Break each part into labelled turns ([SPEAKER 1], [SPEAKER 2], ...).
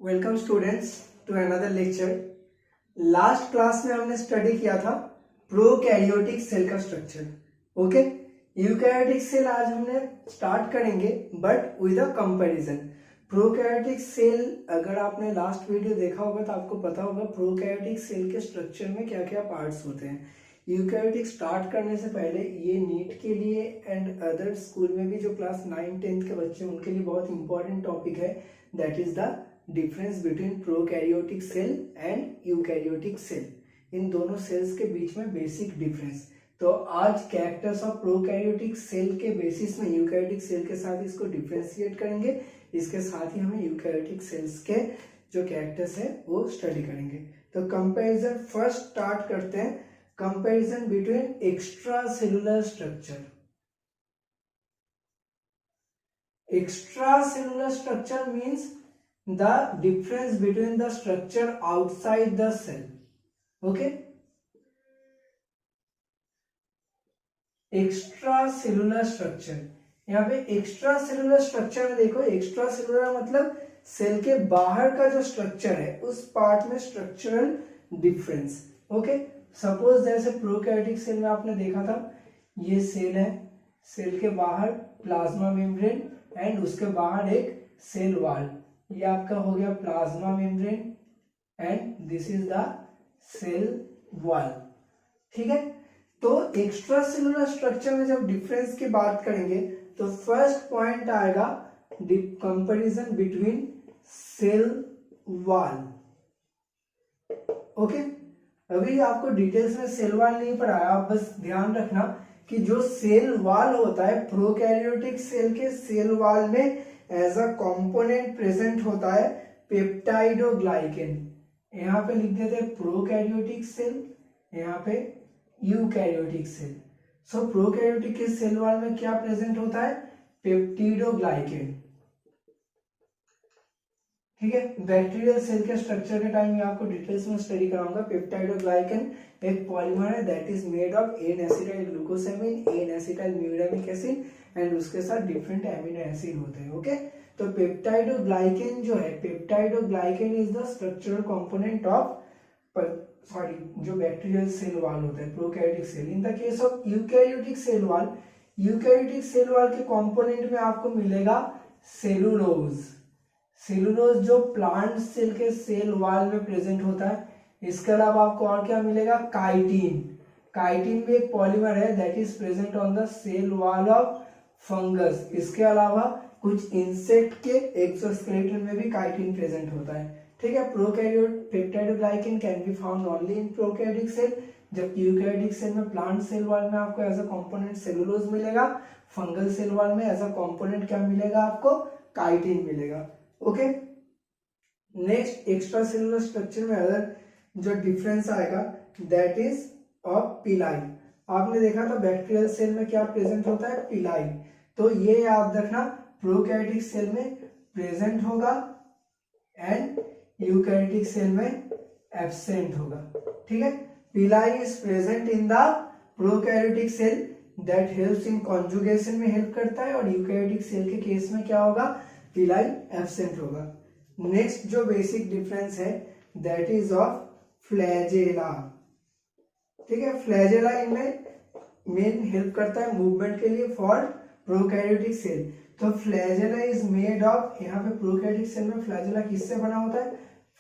[SPEAKER 1] Welcome students to another lecture. Last class में हमने study किया था प्रोकैरियोटिक सेल का स्ट्रक्चर। ओके, यूकैरियोटिक सेल आज हमने स्टार्ट करेंगे but with a comparison. Prokaryotic cell, अगर आपने लास्ट वीडियो देखा होगा तो आपको पता होगा प्रोकैरियोटिक सेल के स्ट्रक्चर में क्या क्या पार्ट्स होते हैं। यूकैरियोटिक स्टार्ट करने से पहले ये नीट के लिए एंड अदर स्कूल में भी जो क्लास 9-10 के बच्चे उनके लिए बहुत इंपॉर्टेंट टॉपिक है, that is the difference between prokaryotic cell and eukaryotic cell. इन दोनों सेल्स के बीच में बेसिक डिफरेंस। तो आज कैरेक्टर्स ऑफ प्रोकैरियोटिक सेल के बेसिस में यूकैरियोटिक सेल के साथ इसको डिफरेंशिएट करेंगे। इसके साथ ही हमें यूकैरियोटिक सेल्स के जो कैरेक्टर्स है वो स्टडी करेंगे। तो कंपैरिजन फर्स्ट स्टार्ट करते हैं। Comparison between extra cellular structure. Extra cellular structure means the difference between the structure outside the cell. Okay, extra cellular structure. यहाँ पे एक्स्ट्रा सेलुलर स्ट्रक्चर में देखो, एक्स्ट्रा सेलुलर मतलब सेल के बाहर का जो स्ट्रक्चर है उस पार्ट में स्ट्रक्चरल डिफरेंस। ओके, सपोज जैसे प्रोकैरियोटिक सेल में आपने देखा था, ये सेल है, सेल के बाहर प्लाज्मा मेम्ब्रेन एंड उसके बाहर एक सेल वॉल। ये आपका हो गया plasma membrane and this is the cell wall. ठीक है, तो एक्स्ट्रा सेलुलर स्ट्रक्चर में जब डिफरेंस की बात करेंगे तो फर्स्ट पॉइंट आएगा comparison between cell wall. Okay, अभी आपको डिटेल्स में सेल वॉल नहीं पढ़ाया, आप बस ध्यान रखना कि जो सेल वॉल होता है प्रोकैरियोटिक सेल के सेल वॉल में एज अ कंपोनेंट प्रेजेंट होता है पेप्टाइडोग्लाइकेन। यहाँ पे लिख देते हैं प्रोकैरियोटिक सेल, यहाँ पे यूकैरियोटिक सेल। सो प्रोकैरियोटिक के सेल वॉल में क्या प्रेजेंट होता है? पेप्टिडोग्लाइकेन। ठीक है, बैक्टीरियल सेल के स्ट्रक्चर के टाइम में आपको डिटेल्स में स्टडी कराऊंगा। पेप्टाइडोग्लाइकेन एक पॉलीमर है that is made of N acetyl glucosamine, N acetyl muramic acid and उसके साथ डिफरेंट एमिनो एसिड होते हैं। ओके, तो पेप्टाइडोग्लाइकेन जो है, peptidoglycan is the structural component of जो बैक्टीरियल सेल वॉल होता है prokaryotic cell. In the case of eukaryotic cell wall, eukaryotic cell wall के कंपोनेंट में आपको मिलेगा सेलुलोज। सेलुलोज जो प्लांट सेल के सेल वॉल में प्रेजेंट होता है। इसके अलावा आपको और क्या मिलेगा? काइटिन। काइटिन भी एक पॉलीमर है that is present on the cell wall of fungus. इसके अलावा कुछ इंसेक्ट के एक्सोस्केलेटन में भी काइटिन प्रेजेंट होता है। ठीक है, prokaryote peptidoglycan can be found only in prokaryotic cell, जबकि यूकैरियोटिक सेल में प्लांट सेल वॉल में आपको एज अ कंपोनेंट सेलुलोज मिलेगा, फंगल सेल वॉल में एज अ कंपोनेंट क्या मिलेगा आपको? काइटिन मिलेगा। Okay, next extracellular structure में अगर जो डिफरेंस आएगा दैट इज ऑफ पिलाई। आपने देखा था बैक्टीरियल सेल में क्या प्रेजेंट होता है? पिलाई। तो ये याद रखना प्रोकैरियोटिक सेल में प्रेजेंट होगा एंड यूकैरियोटिक सेल में एब्सेंट होगा। ठीक है, pili is present in the prokaryotic cell that helps in conjugation में हेल्प करता है, और यूकैरियोटिक सेल के केस में क्या होगा? पिलाई एब्सेंट होगा। नेक्स्ट जो बेसिक डिफरेंस है दैट इज ऑफ फ्लैजेला। ठीक है, फ्लैजेला इनमें मेन हेल्प करता है मूवमेंट के लिए फॉर प्रोकैरियोटिक सेल। तो फ्लैजेला इज मेड ऑफ, यहाँ पे प्रोकैरियोटिक सेल में फ्लैजेला किससे बना होता है?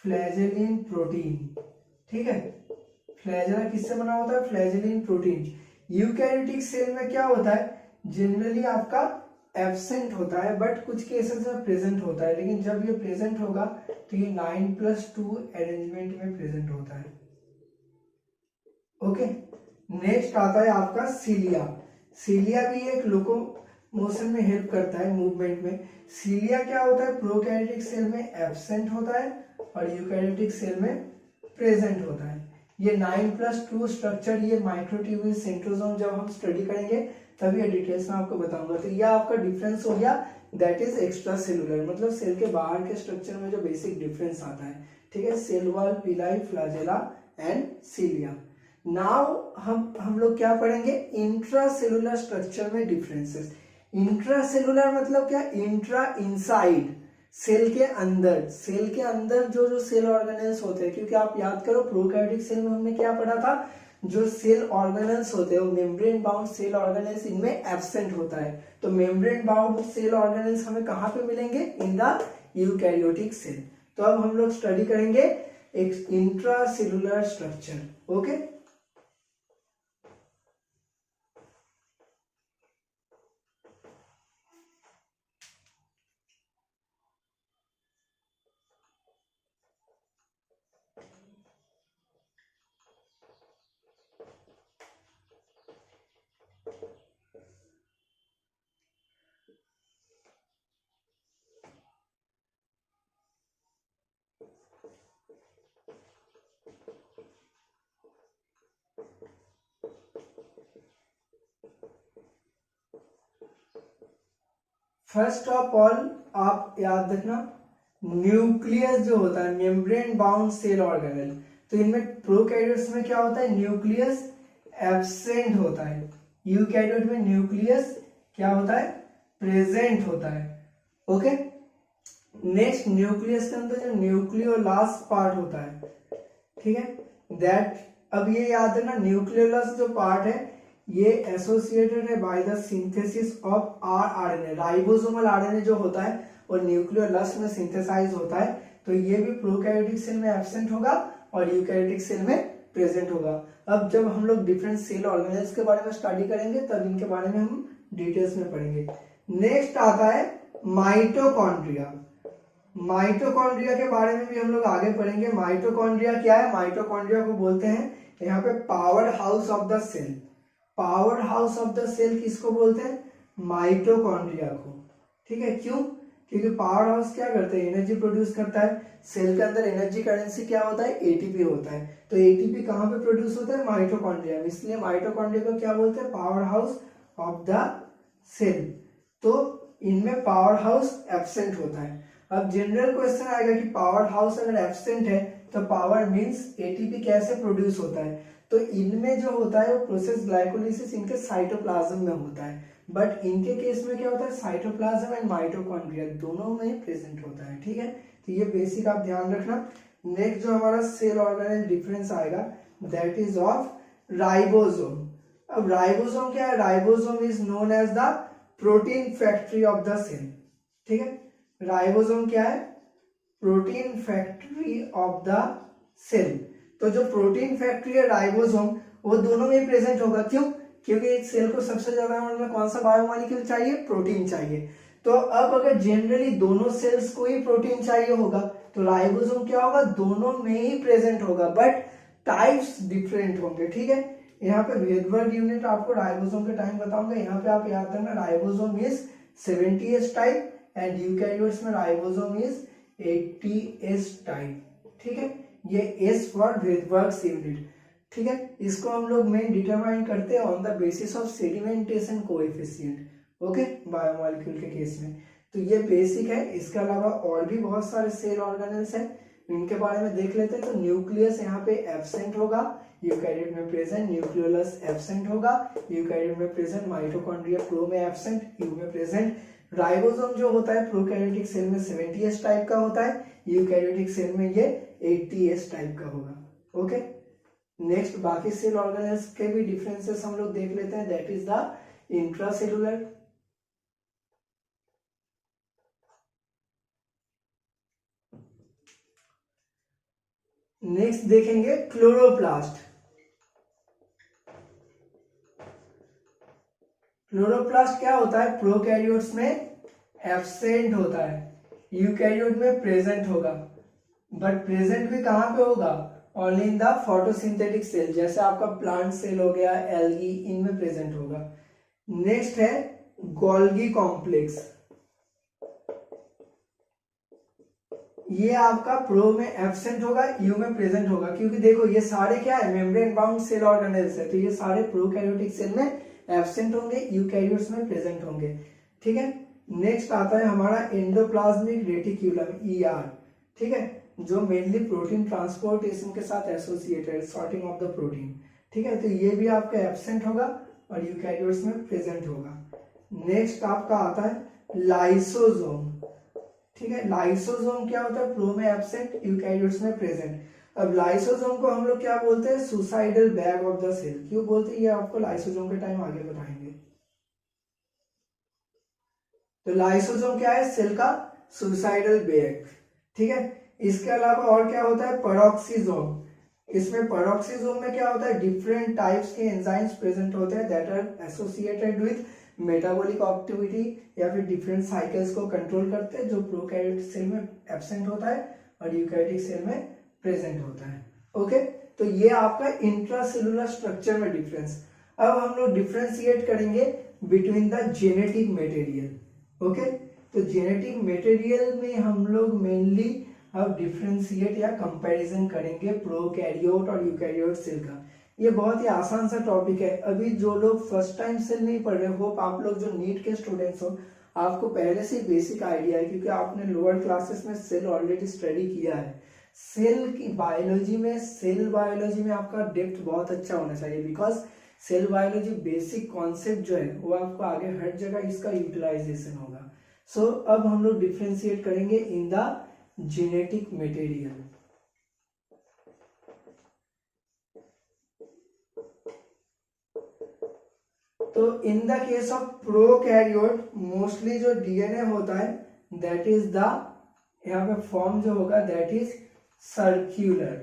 [SPEAKER 1] फ्लैजेलिन प्रोटीन। ठीक है, फ्लैजेला किससे बना होता है? फ्लैजेलिन प्रोटीन। यूकैरियोटिक सेल में क्या होता है? जनरली आपका एब्सेंट होता है बट कुछ केसेस में प्रेजेंट होता है, लेकिन जब ये प्रेजेंट होगा तो ये 9+2 अरेंजमेंट में प्रेजेंट होता है। ओके, नेक्स्ट आता है आपका सीलिया। सीलिया भी एक लोकोमोशन में हेल्प करता है, मूवमेंट में। सीलिया क्या होता है? प्रोकैरियोटिक सेल में एब्सेंट होता है और यूकैरियोटिक सेल में प्रेजेंट होता है। ये 9+2 स्ट्रक्चर, ये माइक्रोट्यूब्यूल सेंट्रोसोम जब हम स्टडी करेंगे तभी ये डिटेल्स में आपको बताऊंगा। तो यह आपका डिफरेंस हो गया दैट इज एक्स्ट्रा सेलुलर, मतलब सेल के बाहर के स्ट्रक्चर में जो बेसिक डिफरेंस आता है। ठीक है, सेल वॉल, पिलाई, फ्लैजेला एंड सीलिया। नाउ हम लोग क्या पढ़ेंगे? इंट्रा सेलुलर स्ट्रक्चर में डिफरेंसेस। इंट्रा सेलुलर मतलब क्या? इंट्रा इनसाइड सेल के अंदर जो जो सेल ऑर्गेनेल्स होते हैं, क्योंकि आप याद करो प्रोकैरियोटिक सेल में हमने क्या पढ़ा था, जो सेल ऑर्गेनेल्स होते हैं वो मेम्ब्रेन बाउंड सेल ऑर्गेनेल्स इनमें एब्सेंट होता है। तो मेम्ब्रेन बाउंड सेल ऑर्गेनेल्स हमें कहाँ पे मिलेंगे, इन द यूकैरियोटिक सेल। तो अब हम लोग स्टडी करेंगे एक intracellular structure. Okay, first of all आप याद रखना, न्यूक्लियस जो होता है मेम्ब्रेन बाउंड सेल ऑर्गेनेल, तो इनमें प्रोकैरियोट्स में क्या होता है, न्यूक्लियस एब्सेंट होता है, यूकैरियोट में न्यूक्लियस क्या होता है, प्रेजेंट होता है। ओके, नेक्स्ट न्यूक्लियस के अंदर जो न्यूक्लियोलास पार्ट होता है, ठीक है, दैट, अब ये याद रखना न्यूक्लियोलस जो पार्ट है ये एसोसिएटेड है by the synthesis of RNA, ribosomal RNA जो होता है और न्यूक्लियोलस में सिंथेसाइज होता है। तो ये भी प्रोकैरियोटिक सेल में एब्सेंट होगा और यूकैरियोटिक सेल में प्रेजेंट होगा। अब जब हम लोग डिफरेंट सेल ऑर्गेनेल्स के बारे में स्टडी करेंगे तब इनके बारे में हम डिटेल्स में पढ़ेंगे। नेक्स्ट आता है माइटोकॉन्ड्रिया। माइटोकॉन्ड्रिया के बारे में भी हम लोग आगे पढ़ेंगे। माइटोकॉन्ड्रिया क्या है, माइटोकॉन्ड्रिया को बोलते हैं यहाँ पे powerhouse of the cell. Powerhouse of the cell किसको बोलते हैं, माइटोकॉन्ड्रिया को। ठीक है, क्यों, क्योंकि पावर हाउस क्या करते हैं, एनर्जी प्रोड्यूस करता है। सेल के अंदर एनर्जी करेंसी क्या होता है, एटीपी होता है। तो एटीपी कहाँ पे प्रोड्यूस होता है, माइटोकॉन्ड्रिया में, इसलिए माइटोकॉन्ड्रिया को क्या बोलते हैं, powerhouse of the cell. तो इनमें पावर हाउस एब्सेंट होता है। अब जनरल क्वेश्चन आएगा कि पावर हाउस अगर एब्सेंट है तो पावर मींस एटीपी कैसे प्रोड्यूस होता है। तो इनमें जो होता है वो प्रोसेस ग्लाइकोलिसिस इनके साइटोप्लाज्म में होता है, बट इनके केस में क्या होता है, साइटोप्लाज्म एंड माइटोकॉन्ड्रिया दोनों में प्रेजेंट होता है। ठीक है, तो ये बेसिक आप ध्यान रखना। नेक्स्ट जो हमारा सेल ऑर्गेनेल डिफरेंस आएगा दैट इज ऑफ राइबोसोम। अब राइबोसोम क्या है, ribosome is known as the protein factory of the cell. ठीक है, राइबोसोम क्या है, protein factory of the cell. तो जो प्रोटीन फैक्ट्री है राइबोसोम वो दोनों में प्रेजेंट होगा। क्यों, क्योंकि एक सेल को सबसे ज्यादा अमाउंट में कौन सा बायोमॉलिक्यूल चाहिए, प्रोटीन चाहिए। तो अब अगर जनरली दोनों सेल्स को ही प्रोटीन चाहिए होगा तो राइबोसोम क्या होगा, दोनों में ही प्रेजेंट होगा, बट टाइप्स डिफरेंट होंगे। ठीक है, यहाँ पे वेदबर्ग यूनिट आपको राइबोसोम के टाइम बताऊंगा। यहाँ पे आप याद रखना ribosome is 70s type and eukaryotes में राइबोसोम इज 80s टाइप। ठीक है, ये एस फॉर वेदबर्ग यूनिट। ठीक है, इसको हम लोग मेन डिटरमाइन करते हैं on the basis of sedimentation coefficient. Okay, biomolecule के केस में। तो ये बेसिक है। इसके अलावा और भी बहुत सारे सेल ऑर्गेनेल्स हैं, इनके बारे में देख लेते हैं। तो न्यूक्लियस यहाँ पे एब्सेंट होगा, यूकैरियोट में प्रेजेंट, न्यूक्लियोलस एब्सेंट होगा, यूकैरियोट में प्रेजेंट, माइटोकॉन्ड्रिया प्रो में एब्सेंट, यू में प्रेजेंट। राइबोसोम जो होता है प्रोकैरियोटिक सेल में 70s टाइप का होता है, यूकैरियोटिक सेल में ये 80s टाइप का होगा। ओके, नेक्स्ट बाकी सेल ऑर्गेनेल्स के भी डिफरेंसेस हम लोग देख लेते हैं, that is the intracellular. Next देखेंगे क्लोरोप्लास्ट। क्लोरोप्लास्ट क्या होता है, प्रोकैरियोट्स में एब्सेंट होता है, यूकैरियोट में प्रेजेंट होगा, बट प्रेजेंट भी कहां पे होगा, only in the photosynthetic cell, जैसे आपका प्लांट सेल हो गया, एल्गी, इनमें प्रेजेंट होगा। नेक्स्ट है गोल्गी कॉम्प्लेक्स। ये आपका प्रो में एब्सेंट होगा, यू में प्रेजेंट होगा, क्योंकि देखो ये सारे क्या है, मेम्ब्रेन बाउंड सेल ऑर्गेनेल्स है, तो ये सारे प्रोकैरियोटिक सेल में एब्सेंट होंगे, यूकैरियोट्स में प्रेजेंट होंगे। ठीक है, नेक्स्ट आता है हमारा एंडोप्लाज्मिक रेटिक्यूलम, ER। ठीक है, जो मेनली प्रोटीन ट्रांसपोर्टेशन के साथ associated, sorting of the protein. ठीक है, तो ये भी आपका एब्सेंट होगा और यूकैरियोट्स में प्रेजेंट होगा। नेक्स्ट आपका आता है लाइसोसोम। ठीक है। लाइसोसोम क्या होता है, प्रो में एब्सेंट, यूकैरियोट्स में प्रेजेंट। अब लाइसोसोम को हम लोग क्या बोलते हैं, suicidal bag of the cell. क्यों बोलते हैं ये आपको लाइसोसोम के टाइम आगे बताएंगे। तो लाइसोसोम क्या है, सेल का सुसाइडल बैग, ठीक है। इसके अलावा और क्या होता है, पेरोक्सिसोम। इसमें पेरोक्सिसोम में क्या होता है, डिफरेंट टाइप्स के एंजाइम्स प्रेजेंट होते हैं that are associated with metabolic activity या फिर डिफरेंट साइकिल्स को कंट्रोल करते हैं, जो प्रोकैरियोटिक सेल में एब्सेंट होता है और यूकैरियोटिक सेल में प्रेजेंट होता है। ओके, तो ये आपका इंट्रासेलुलर स्ट्रक्चर में डिफरेंस। अब हम लोग डिफरेंशिएट करेंगे between the genetic material. Okay, तो जेनेटिक मटेरियल में हम लोग मेनली अब डिफरेंशिएट या कंपैरिजन करेंगे प्रोकैरियोट और यूकैरियोट सेल का। ये बहुत ही आसान सा टॉपिक है। अभी जो लोग फर्स्ट टाइम सेल नहीं पढ़ रहे, होप आप लोग जो नीट के स्टूडेंट्स हो आपको पहले से बेसिक आइडिया है, क्योंकि आपने लोअर क्लासेस में सेल ऑलरेडी स्टडी किया है। सेल की बायोलॉजी में, सेल बायोलॉजी में आपका डेप्थ बहुत अच्छा होना चाहिए, because cell biology basic concept जो है वो आपको आगे हर जगह इसका यूटिलाइजेशन होगा। सो अब हम लोग डिफरेंशिएट करेंगे इन द जेनेटिक मटेरियल। तो in the case of prokaryote mostly जो डीएनए होता है दैट इज द, यहाँ पे फॉर्म जो होगा दैट इज सर्क्यूलर,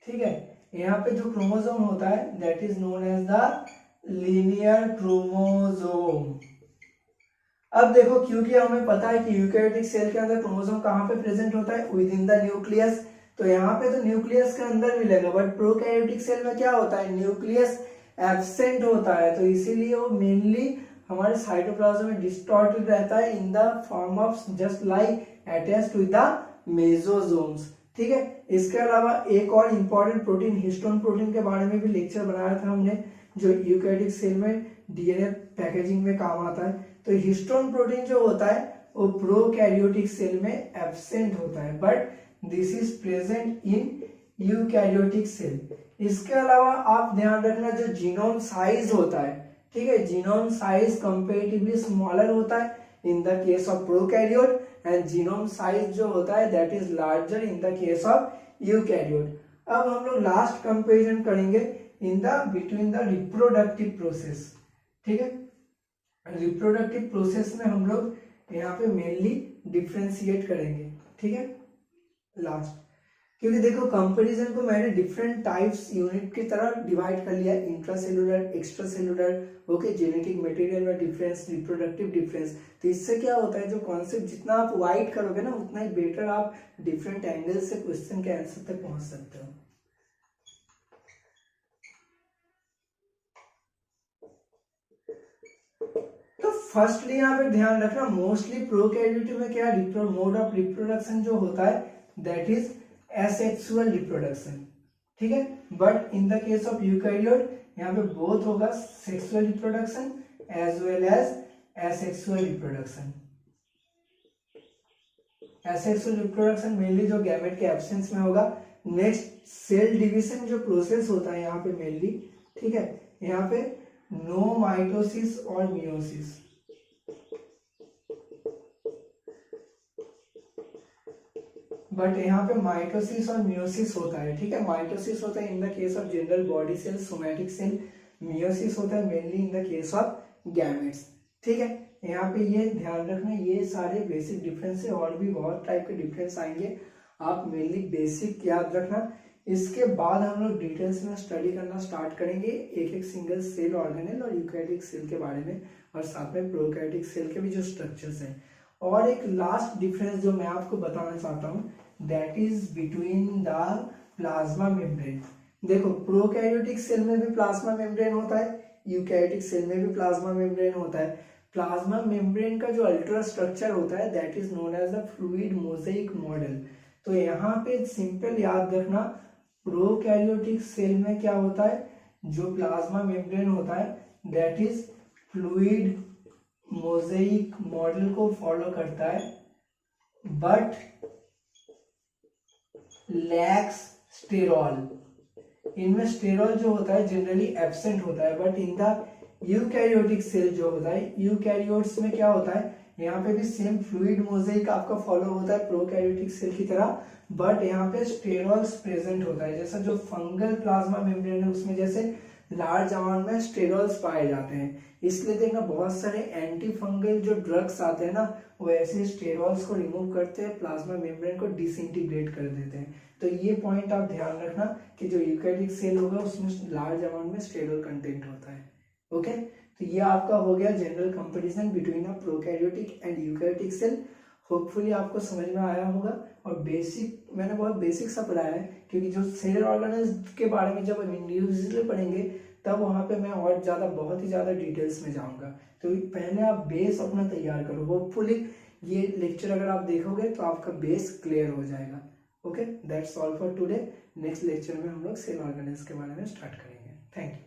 [SPEAKER 1] ठीक है। यहाँ पे जो क्रोमोसोम होता है that is known as the linear chromosome. अब देखो, क्योंकि हमें पता है कि यूकैरियोटिक सेल के अंदर क्रोमोसोम कहाँ पे प्रेजेंट होता है, विद इन द न्यूक्लियस। तो यहाँ पे तो न्यूक्लियस के अंदर मिलेगा, बट प्रोकैरियोटिक सेल में क्या होता है, न्यूक्लियस एब्सेंट होता है, तो इसीलिए वो मेनली हमारे साइटोप्लाज्म में डिस्टॉर्टेड रहता है in the form of just like attached to the mesosomes, ठीक है। इसके अलावा एक और इंपॉर्टेंट प्रोटीन, हिस्टोन प्रोटीन के बारे में भी लेक्चर बनाया था हमने, जो यूकैरियोटिक सेल में डीएनए पैकेजिंग में काम आता है। तो हिस्टोन प्रोटीन जो होता है वो प्रोकैरियोटिक सेल में एब्सेंट होता है, but this is present in eukaryotic cell. इसके अलावा आप ध्यान रखना, जो जीनोम साइज होता है, ठीक है, जीनोम साइज कंपैरेटिवली स्मॉलर होता है in the case of prokaryote, and genome size जो होता है that is larger in the case of eukaryote. अब हम लोग लास्ट कंपैरिजन करेंगे in the between the reproductive process, ठीक है। रिप्रोडक्टिव प्रोसेस में हम लोग यहाँ पे मेनली डिफरेंशिएट करेंगे, ठीक है, लास्ट। क्योंकि देखो, कंपैरिजन को मैंने डिफरेंट टाइप्स यूनिट की तरह डिवाइड कर लिया है, intracellular, extracellular, okay, genetic material में डिफरेंस, रिप्रोडक्टिव डिफरेंस। तो इससे क्या होता है, जो कॉन्सेप्ट जितना आप वाइड करोगे ना उतना ही बेटर आप डिफरेंट एंगल से क्वेश्चन के आंसर तक पहुंच सकते हो। तो फर्स्टली यहाँ पे ध्यान रखना, मोस्टली प्रोकैरियोट में क्या मोड ऑफ रिप्रोडक्शन जो होता है दैट इज एसेक्सुअल रिप्रोडक्शन, ठीक है। But in the case of eukaryote यहाँ पे बोथ होगा, sexual reproduction as well as asexual reproduction. Asexual reproduction mainly जो गैमेट के एब्सेंस में होगा। नेक्स्ट, सेल डिवीजन जो प्रोसेस होता है यहाँ पे मेनली, ठीक है, यहाँ पे नो माइटोसिस और मियोसिस, बट यहाँ पे माइटोसिस और मियोसिस होता है, ठीक है। माइटोसिस होता है in the case of general body cell, somatic cell. Meiosis होता है mainly in the case of gametes, ठीक है। यहाँ पे ये ध्यान रखना, ये सारे बेसिक डिफरेंस है, और भी बहुत टाइप के डिफरेंस आएंगे, आप मेनली बेसिक याद रखना। इसके बाद हम लोग डिटेल्स में स्टडी करना स्टार्ट करेंगे एक एक सिंगल सेल ऑर्गेनेल और यूकैरियोटिक सेल के बारे में, और साथ में प्रोकैरियोटिक सेल के भी जो स्ट्रक्चर्स हैं। और एक लास्ट डिफरेंस जो मैं आपको बताना चाहता हूँ that is between the plasma membrane. देखो, प्रोकैरियोटिक सेल में भी प्लाज्मा मेम्ब्रेन होता है, यूकैरियोटिक सेल में भी प्लाज्मा मेम्ब्रेन होता है। प्लाज्मा मेम्ब्रेन का जो अल्ट्रा स्ट्रक्चर होता है that is known as the fluid mosaic model. तो यहाँ पे सिंपल याद रखना, प्रोकैरियोटिक सेल में क्या होता है, जो प्लाज्मा मेम्ब्रेन होता है that is fluid mosaic model को फॉलो करता है, बट लैक्स स्टेरॉल। इनमें स्टेरॉल जो होता है जनरली एब्सेंट होता है, but in the eukaryotic cell जो होता है, यूकैरियोट्स में क्या होता है, यहाँ पे भी सेम फ्लूइड मोज़ेक आपका फॉलो होता है प्रोकैरियोटिक सेल की तरह, बट यहाँ पे स्टेरॉल्स प्रेजेंट होता है। जैसा जो फंगल प्लाज्मा मेम्ब्रेन है उसमें जैसे लार्ज अमाउंट में स्टेरॉल्स पाए जाते हैं, इसलिए देखना बहुत सारे एंटी फंगल जो ड्रग्स आते हैं ना, वो ऐसे स्टेरॉल्स को रिमूव करते हैं, प्लाज्मा मेम्ब्रेन को डिसइंटीग्रेट कर देते हैं। तो ये पॉइंट आप ध्यान रखना कि जो यूकैरियोटिक सेल होगा उसमें लार्ज अमाउंट में स्टेरॉल कंटेंट होता है। ओके, तो ये आपका हो गया general comparison between a prokaryotic and eukaryotic cell. Hopefully आपको समझ में आया होगा, और बेसिक मैंने बहुत बेसिक सा पढ़ाया है, क्योंकि जो सेल ऑर्गेनेल्स के बारे में जब हम इंडिविजुअली पढ़ेंगे तब वहाँ पे मैं और ज़्यादा बहुत ही ज़्यादा डिटेल्स में जाऊँगा। तो पहले आप बेस अपना तैयार करो। होपफुली ये लेक्चर अगर आप देखोगे तो आपका बेस क्लियर हो जाएगा। Okay, that's all for today. Next lecture में हम लोग सेल ऑर्गेनेल्स के बारे में स्टार्ट करेंगे। Thank you.